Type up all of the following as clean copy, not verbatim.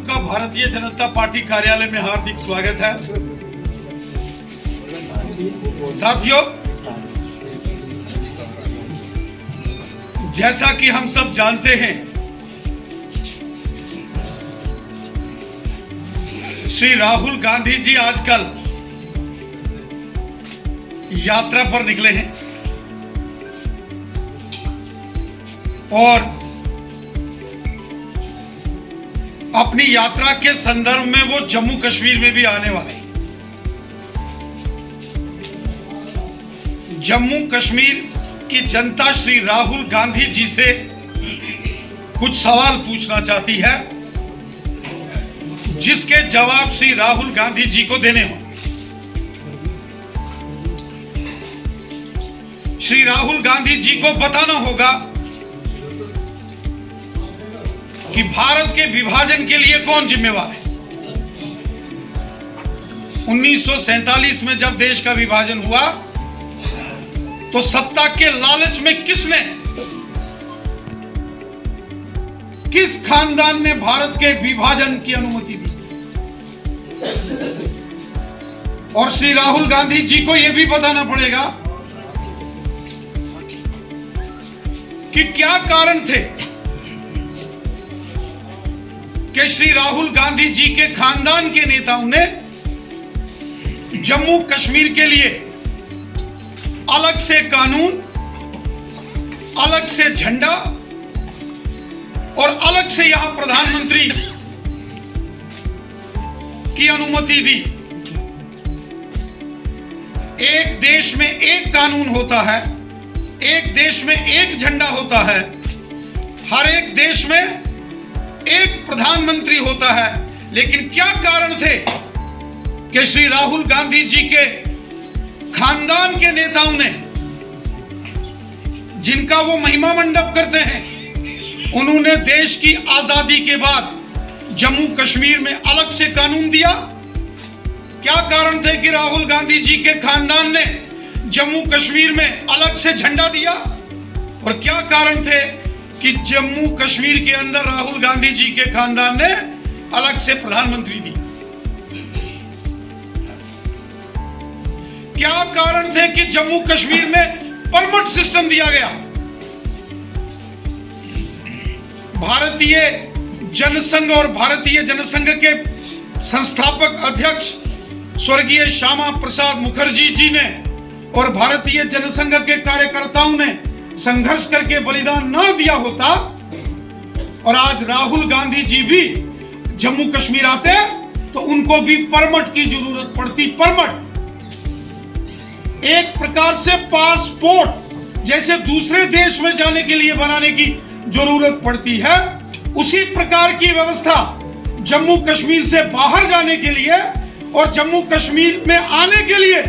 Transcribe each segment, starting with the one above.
का भारतीय जनता पार्टी कार्यालय में हार्दिक स्वागत है। साथियों, जैसा कि हम सब जानते हैं, श्री राहुल गांधी जी आजकल यात्रा पर निकले हैं और अपनी यात्रा के संदर्भ में वो जम्मू कश्मीर में भी आने वाले हैं। जम्मू कश्मीर की जनता श्री राहुल गांधी जी से कुछ सवाल पूछना चाहती है, जिसके जवाब श्री राहुल गांधी जी को देने होंगे। श्री राहुल गांधी जी को बताना होगा कि भारत के विभाजन के लिए कौन जिम्मेवार है। 1947 में जब देश का विभाजन हुआ तो सत्ता के लालच में किस खानदान ने भारत के विभाजन की अनुमति दी। और श्री राहुल गांधी जी को यह भी बताना पड़ेगा कि क्या कारण थे कि श्री राहुल गांधी जी के खानदान के नेताओं ने जम्मू कश्मीर के लिए अलग से कानून, अलग से झंडा और अलग से यहां प्रधानमंत्री की अनुमति दी। एक देश में एक कानून होता है, एक देश में एक झंडा होता है, हर एक देश में एक प्रधानमंत्री होता है, लेकिन क्या कारण थे कि श्री राहुल गांधी जी के खानदान के नेताओं ने, जिनका वो महिमा मंडप करते हैं, उन्होंने देश की आजादी के बाद जम्मू कश्मीर में अलग से कानून दिया। क्या कारण थे कि राहुल गांधी जी के खानदान ने जम्मू कश्मीर में अलग से झंडा दिया, और क्या कारण थे कि जम्मू कश्मीर के अंदर राहुल गांधी जी के खानदान ने अलग से प्रधानमंत्री दी। क्या कारण थे कि जम्मू कश्मीर में परमिट सिस्टम दिया गया। भारतीय जनसंघ और भारतीय जनसंघ के संस्थापक अध्यक्ष स्वर्गीय श्यामा प्रसाद मुखर्जी जी ने और भारतीय जनसंघ के कार्यकर्ताओं ने संघर्ष करके बलिदान न दिया होता और आज राहुल गांधी जी भी जम्मू कश्मीर आते तो उनको भी परमिट की जरूरत पड़ती। परमिट एक प्रकार से पासपोर्ट जैसे दूसरे देश में जाने के लिए बनाने की जरूरत पड़ती है, उसी प्रकार की व्यवस्था जम्मू कश्मीर से बाहर जाने के लिए और जम्मू कश्मीर में आने के लिए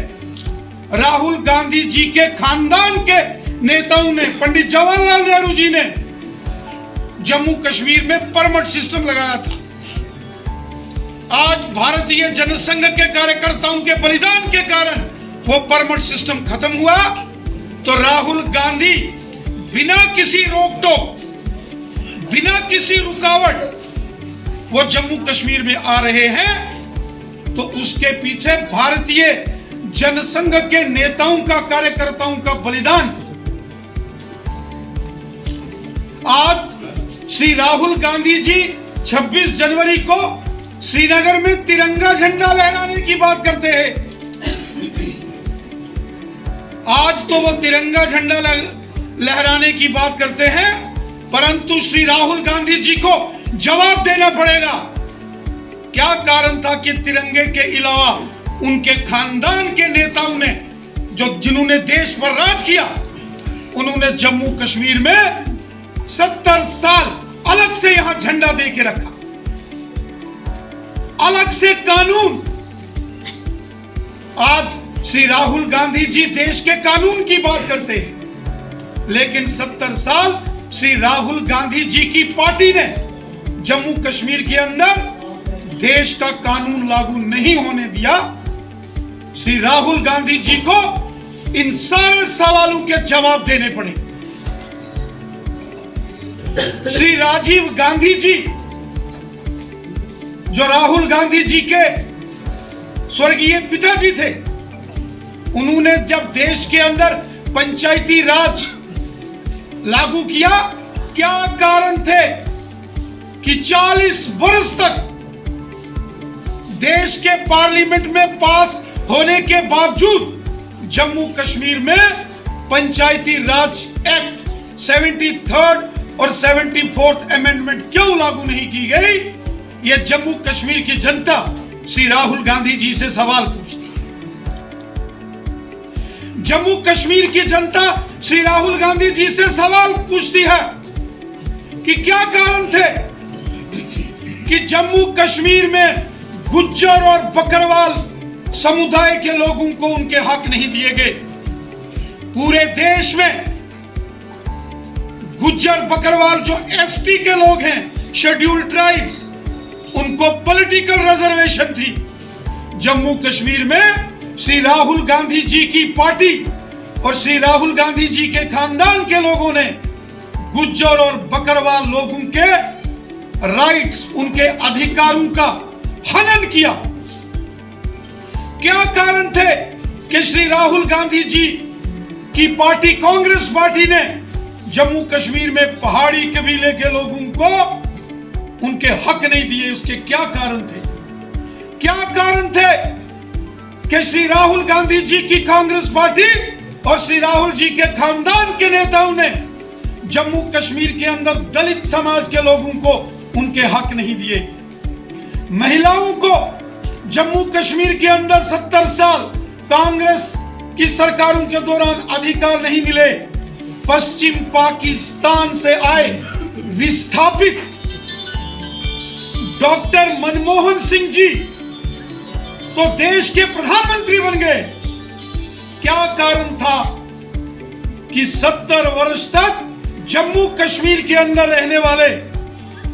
राहुल गांधी जी के खानदान के नेताओं ने, पंडित जवाहरलाल नेहरू जी ने जम्मू कश्मीर में परमिट सिस्टम लगाया था। आज भारतीय जनसंघ के कार्यकर्ताओं के बलिदान के कारण वो परमिट सिस्टम खत्म हुआ, तो राहुल गांधी बिना किसी रोक टोक, बिना किसी रुकावट वो जम्मू कश्मीर में आ रहे हैं, तो उसके पीछे भारतीय जनसंघ के नेताओं का, कार्यकर्ताओं का बलिदान। आज श्री राहुल गांधी जी 26 जनवरी को श्रीनगर में तिरंगा झंडा लहराने की बात करते हैं। आज तो वो तिरंगा झंडा लहराने की बात करते हैं, परंतु श्री राहुल गांधी जी को जवाब देना पड़ेगा क्या कारण था कि तिरंगे के अलावा उनके खानदान के नेताओं ने, जिन्होंने देश पर राज किया, उन्होंने जम्मू कश्मीर में 70 साल अलग से यहां झंडा दे के रखा, अलग से कानून। आज श्री राहुल गांधी जी देश के कानून की बात करते हैं, लेकिन 70 साल श्री राहुल गांधी जी की पार्टी ने जम्मू कश्मीर के अंदर देश का कानून लागू नहीं होने दिया। श्री राहुल गांधी जी को इन सारे सवालों के जवाब देने पड़े। श्री राजीव गांधी जी जो राहुल गांधी जी के स्वर्गीय पिताजी थे, उन्होंने जब देश के अंदर पंचायती राज लागू किया, क्या कारण थे कि 40 वर्ष तक देश के पार्लियामेंट में पास होने के बावजूद जम्मू कश्मीर में पंचायती राज एक्ट 73rd और 74th अमेंडमेंट क्यों लागू नहीं की गई? यह जम्मू कश्मीर की जनता श्री राहुल गांधी जी से सवाल पूछती है। जम्मू कश्मीर की जनता श्री राहुल गांधी जी से सवाल पूछती है कि क्या कारण थे कि जम्मू कश्मीर में गुज्जर और बकरवाल समुदाय के लोगों को उनके हक नहीं दिए गए। पूरे देश में गुज्जर बकरवाल जो एसटी के लोग हैं, शेड्यूल्ड ट्राइब्स, उनको पॉलिटिकल रिजर्वेशन थी। जम्मू कश्मीर में श्री राहुल गांधी जी की पार्टी और श्री राहुल गांधी जी के खानदान के लोगों ने गुज्जर और बकरवाल लोगों के राइट्स, उनके अधिकारों का हनन किया। क्या कारण थे कि श्री राहुल गांधी जी की पार्टी कांग्रेस पार्टी ने जम्मू कश्मीर में पहाड़ी कबीले के लोगों को उनके हक नहीं दिए? उसके क्या कारण थे? क्या कारण थे कि श्री राहुल गांधी जी की कांग्रेस पार्टी और श्री राहुल जी के खानदान के नेताओं ने जम्मू कश्मीर के अंदर दलित समाज के लोगों को उनके हक नहीं दिए? महिलाओं को जम्मू कश्मीर के अंदर 70 साल कांग्रेस की सरकारों के दौरान अधिकार नहीं मिले। पश्चिम पाकिस्तान से आए विस्थापित डॉक्टर मनमोहन सिंह जी तो देश के प्रधानमंत्री बन गए। क्या कारण था कि 70 वर्ष तक जम्मू कश्मीर के अंदर रहने वाले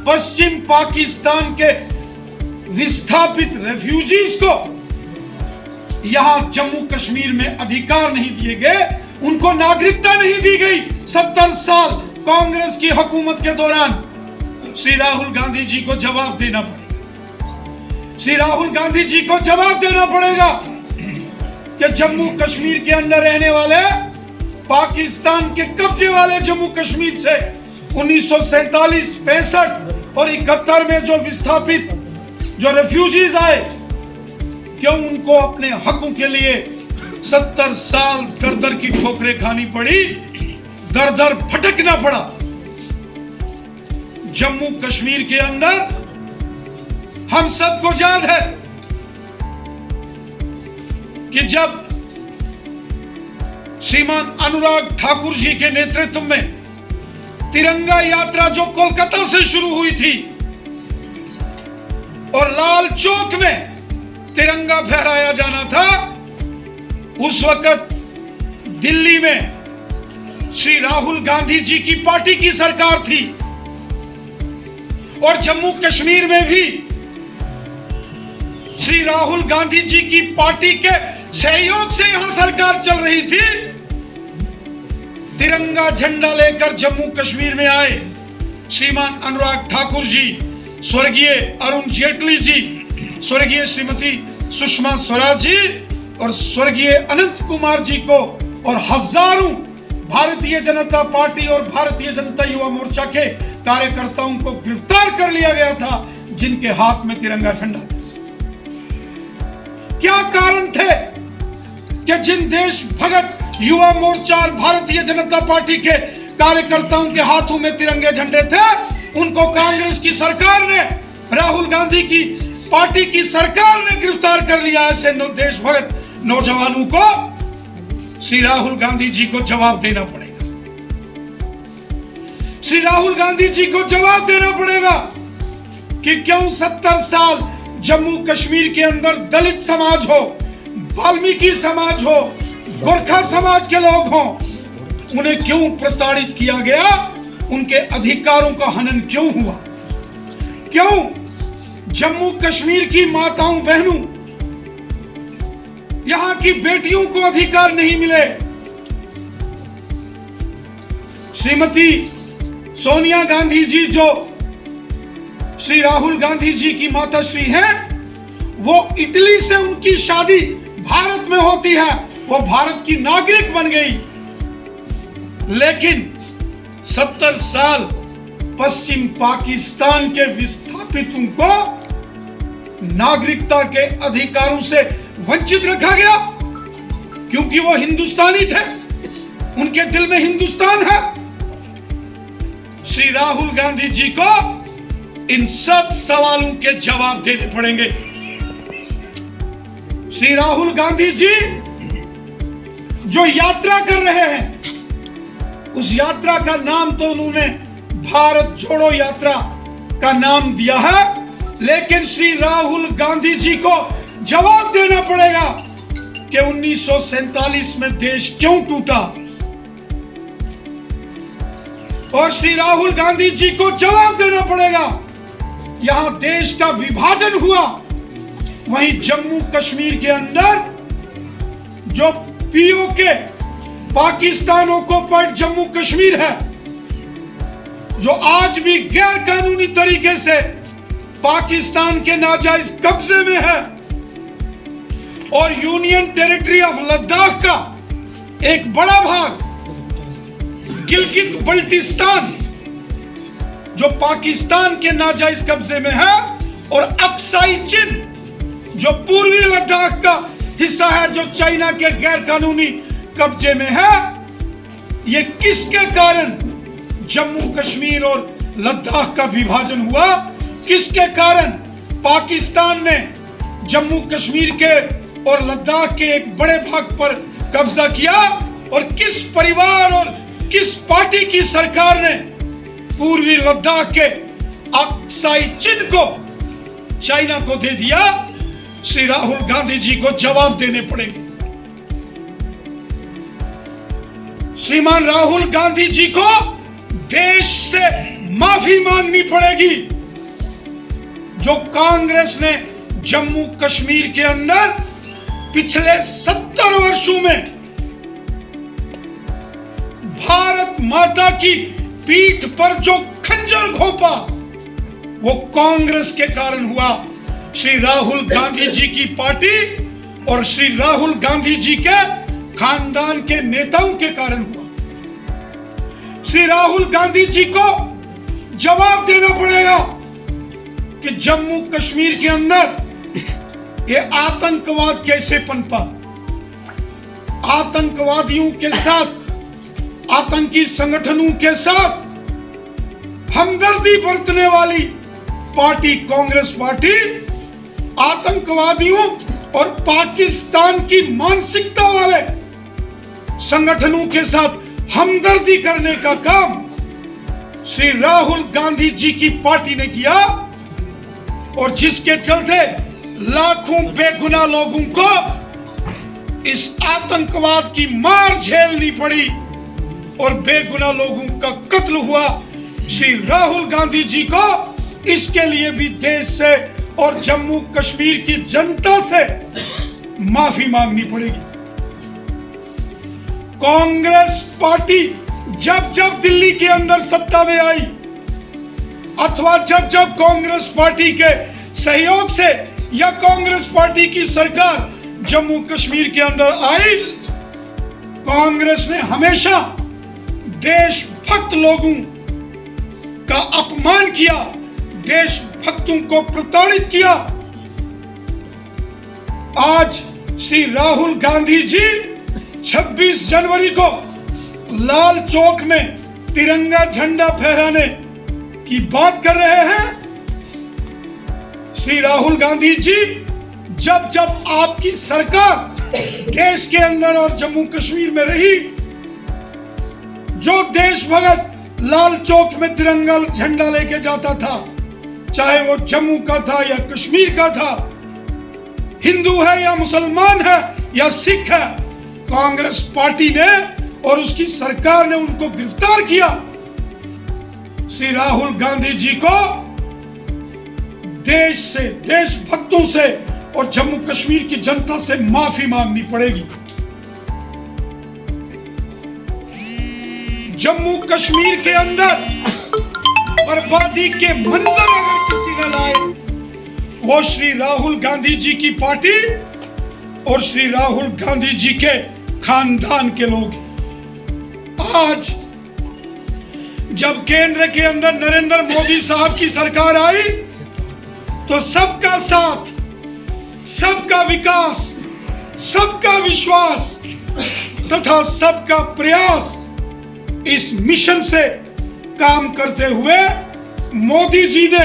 पश्चिम पाकिस्तान के विस्थापित रेफ्यूजीज को यहां जम्मू कश्मीर में अधिकार नहीं दिए गए, उनको नागरिकता नहीं दी गई? 70 साल कांग्रेस की हुकूमत के दौरान श्री राहुल गांधी जी को जवाब देना पड़ेगा। श्री राहुल गांधी जी को जवाब देना पड़ेगा कि जम्मू कश्मीर के अंदर रहने वाले पाकिस्तान के कब्जे वाले जम्मू कश्मीर से 1947, 65 और 71 में जो विस्थापित, जो रेफ्यूजीज आए, क्यों उनको अपने हकों के लिए 70 साल दर दर की ठोकरें खानी पड़ी, दर दर भटकना पड़ा? जम्मू कश्मीर के अंदर हम सबको याद है कि जब श्रीमान अनुराग ठाकुर जी के नेतृत्व में तिरंगा यात्रा जो कोलकाता से शुरू हुई थी और लाल चौक में तिरंगा फहराया जाना था, उस वक्त दिल्ली में श्री राहुल गांधी जी की पार्टी की सरकार थी और जम्मू कश्मीर में भी श्री राहुल गांधी जी की पार्टी के सहयोग से यहां सरकार चल रही थी। तिरंगा झंडा लेकर जम्मू कश्मीर में आए श्रीमान अनुराग ठाकुर जी, स्वर्गीय अरुण जेटली जी, स्वर्गीय श्रीमती सुषमा स्वराज जी और स्वर्गीय अनंत कुमार जी को और हजारों भारतीय जनता पार्टी और भारतीय जनता युवा मोर्चा के कार्यकर्ताओं को गिरफ्तार कर लिया गया था, जिनके हाथ में तिरंगा झंडा था। क्या कारण थे कि जिन देश भगत युवा मोर्चा और भारतीय जनता पार्टी के कार्यकर्ताओं के हाथों में तिरंगे झंडे थे, उनको कांग्रेस की सरकार ने, राहुल गांधी की पार्टी की सरकार ने गिरफ्तार कर लिया। ऐसे देशभक्त नौजवानों को श्री राहुल गांधी जी को जवाब देना पड़ेगा। श्री राहुल गांधी जी को जवाब देना पड़ेगा कि क्यों 70 साल जम्मू कश्मीर के अंदर दलित समाज हो, वाल्मीकि समाज हो, गोरखा समाज के लोग हो, उन्हें क्यों प्रताड़ित किया गया? उनके अधिकारों का हनन क्यों हुआ? क्यों जम्मू कश्मीर की माताओं बहनों, यहां की बेटियों को अधिकार नहीं मिले? श्रीमती सोनिया गांधी जी जो श्री राहुल गांधी जी की माताश्री हैं, वो इटली से उनकी शादी भारत में होती है, वो भारत की नागरिक बन गई। लेकिन 70 साल पश्चिम पाकिस्तान के विस्थापितों को नागरिकता के अधिकारों से वंचित रखा गया, क्योंकि वो हिंदुस्तानी थे, उनके दिल में हिंदुस्तान है। श्री राहुल गांधी जी को इन सब सवालों के जवाब देने पड़ेंगे। श्री राहुल गांधी जी जो यात्रा कर रहे हैं, उस यात्रा का नाम तो उन्होंने भारत जोड़ो यात्रा का नाम दिया है, लेकिन श्री राहुल गांधी जी को जवाब देना पड़ेगा कि 1947 में देश क्यों टूटा, और श्री राहुल गांधी जी को जवाब देना पड़ेगा यहां देश का विभाजन हुआ, वहीं जम्मू कश्मीर के अंदर जो पीओके पाकिस्तान ऑक्युपाइड जम्मू कश्मीर है, जो आज भी गैर कानूनी तरीके से पाकिस्तान के नाजायज कब्जे में है, और यूनियन टेरिटरी ऑफ लद्दाख का एक बड़ा भाग गिलगित बल्टिस्तान जो पाकिस्तान के नाजायज कब्जे में है, और अक्साई चिन जो पूर्वी लद्दाख का हिस्सा है जो चाइना के गैर कानूनी कब्जे में है। ये किसके कारण जम्मू कश्मीर और लद्दाख का विभाजन हुआ, किसके कारण पाकिस्तान ने जम्मू कश्मीर के और लद्दाख के एक बड़े भाग पर कब्जा किया, और किस परिवार और किस पार्टी की सरकार ने पूर्वी लद्दाख के अक्साई चिन को चाइना को दे दिया। श्री राहुल गांधी जी को जवाब देने पड़ेंगे। श्रीमान राहुल गांधी जी को देश से माफी मांगनी पड़ेगी। जो कांग्रेस ने जम्मू कश्मीर के अंदर पिछले 70 वर्षों में भारत माता की पीठ पर जो खंजर घोंपा, वो कांग्रेस के कारण हुआ, श्री राहुल गांधी जी की पार्टी और श्री राहुल गांधी जी के खानदान के नेताओं के कारण हुआ। श्री राहुल गांधी जी को जवाब देना पड़ेगा कि जम्मू कश्मीर के अंदर ये आतंकवाद कैसे पनपा, आतंकवादियों के साथ, आतंकी संगठनों के साथ हमदर्दी बरतने वाली पार्टी कांग्रेस पार्टी आतंकवादियों और पाकिस्तान की मानसिकता वाले संगठनों के साथ हमदर्दी करने का काम श्री राहुल गांधी जी की पार्टी ने किया, और जिसके चलते लाखों बेगुनाह लोगों को इस आतंकवाद की मार झेलनी पड़ी और बेगुनाह लोगों का कत्ल हुआ। श्री राहुल गांधी जी को इसके लिए भी देश से और जम्मू कश्मीर की जनता से माफी मांगनी पड़ेगी। कांग्रेस पार्टी जब जब दिल्ली के अंदर सत्ता में आई, अथवा जब जब कांग्रेस पार्टी के सहयोग से या कांग्रेस पार्टी की सरकार जम्मू कश्मीर के अंदर आई, कांग्रेस ने हमेशा देशभक्त लोगों का अपमान किया, देशभक्तों को प्रताड़ित किया। आज श्री राहुल गांधी जी 26 जनवरी को लाल चौक में तिरंगा झंडा फहराने की बात कर रहे हैं। श्री राहुल गांधी जी जब जब आपकी सरकार देश के अंदर और जम्मू कश्मीर में रही, जो देशभक्त लाल चौक में तिरंगा झंडा लेके जाता था, चाहे वो जम्मू का था या कश्मीर का था, हिंदू है या मुसलमान है या सिख है, कांग्रेस पार्टी ने और उसकी सरकार ने उनको गिरफ्तार किया। श्री राहुल गांधी जी को देश से, देशभक्तों से और जम्मू कश्मीर की जनता से माफी मांगनी पड़ेगी। जम्मू कश्मीर के अंदर बर्बादी के मंजर अगर किसी न लाए, वो श्री राहुल गांधी जी की पार्टी और श्री राहुल गांधी जी के खानदान के लोग। आज जब केंद्र के अंदर नरेंद्र मोदी साहब की सरकार आई तो सबका साथ, सबका विकास, सबका विश्वास तथा सबका प्रयास इस मिशन से काम करते हुए मोदी जी ने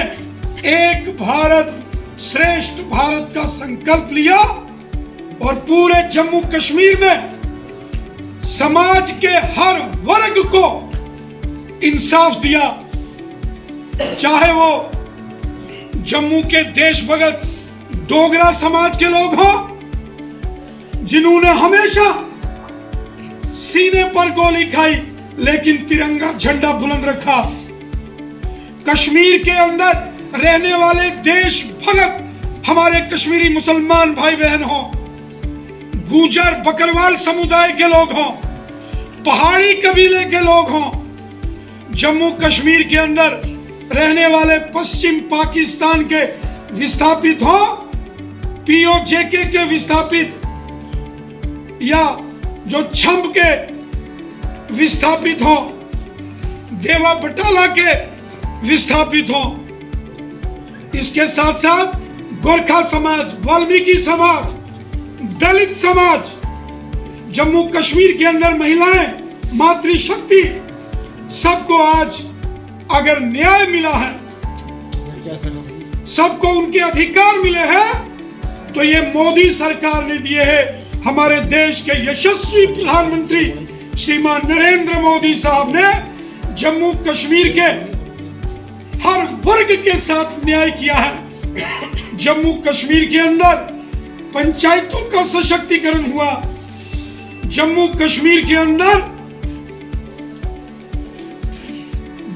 एक भारत श्रेष्ठ भारत का संकल्प लिया और पूरे जम्मू कश्मीर में समाज के हर वर्ग को इंसाफ दिया, चाहे वो जम्मू के देशभगत डोगरा समाज के लोग हों जिन्होंने हमेशा सीने पर गोली खाई लेकिन तिरंगा झंडा बुलंद रखा, कश्मीर के अंदर रहने वाले देशभगत हमारे कश्मीरी मुसलमान भाई बहन हों, गुजर बकरवाल समुदाय के लोग हों, पहाड़ी कबीले के लोग हों, जम्मू कश्मीर के अंदर रहने वाले पश्चिम पाकिस्तान के विस्थापित हों, पीओजेके के विस्थापित या जो छंब के विस्थापित हो, देवा बटाला के विस्थापित हो, इसके साथ साथ गोरखा समाज, वाल्मीकि समाज, दलित समाज, जम्मू कश्मीर के अंदर महिलाएं, मातृशक्ति, सबको आज अगर न्याय मिला है, सबको उनके अधिकार मिले हैं तो ये मोदी सरकार ने दिए हैं। हमारे देश के यशस्वी प्रधानमंत्री श्रीमान नरेंद्र मोदी साहब ने जम्मू कश्मीर के हर वर्ग के साथ न्याय किया है। जम्मू कश्मीर के अंदर पंचायतों का सशक्तिकरण हुआ, जम्मू कश्मीर के अंदर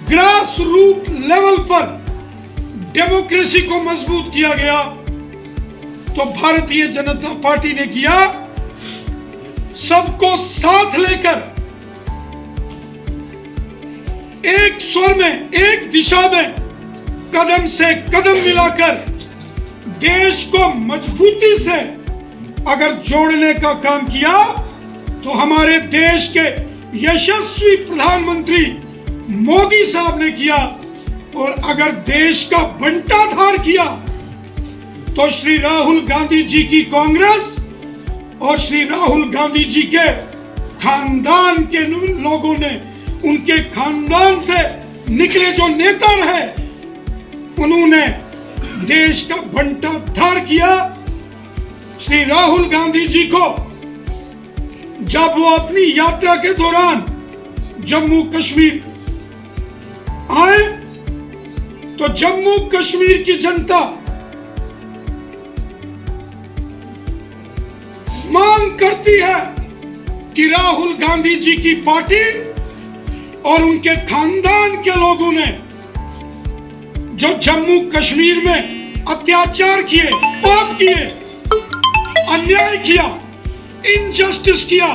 ग्रास रूट लेवल पर डेमोक्रेसी को मजबूत किया गया। तो भारतीय जनता पार्टी ने किया, सबको साथ लेकर एक स्वर में, एक दिशा में कदम से कदम मिलाकर देश को मजबूती से अगर जोड़ने का काम किया तो हमारे देश के यशस्वी प्रधानमंत्री मोदी साहब ने किया। और अगर देश का बंटाधार किया तो श्री राहुल गांधी जी की कांग्रेस और श्री राहुल गांधी जी के खानदान के लोगों ने, उनके खानदान से निकले जो नेता रहे, उन्होंने देश का बंटाधार किया। श्री राहुल गांधी जी को जब वो अपनी यात्रा के दौरान जम्मू कश्मीर आए तो जम्मू कश्मीर की जनता मांग करती है कि राहुल गांधी जी की पार्टी और उनके खानदान के लोगों ने जो जम्मू कश्मीर में अत्याचार किए, पाप किए, अन्याय किया, इनजस्टिस किया,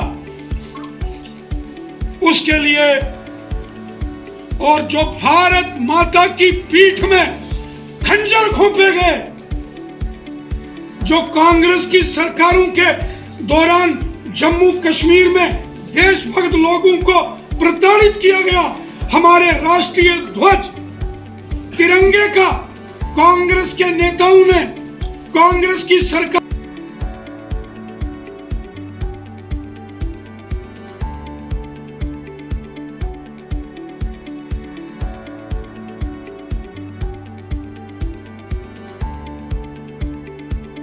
उसके लिए, और जो भारत माता की पीठ में खंजर घोंपे गए, जो कांग्रेस की सरकारों के दौरान जम्मू कश्मीर में देशभक्त लोगों को प्रताड़ित किया गया, हमारे राष्ट्रीय ध्वज तिरंगे का कांग्रेस के नेताओं ने, कांग्रेस की सरकार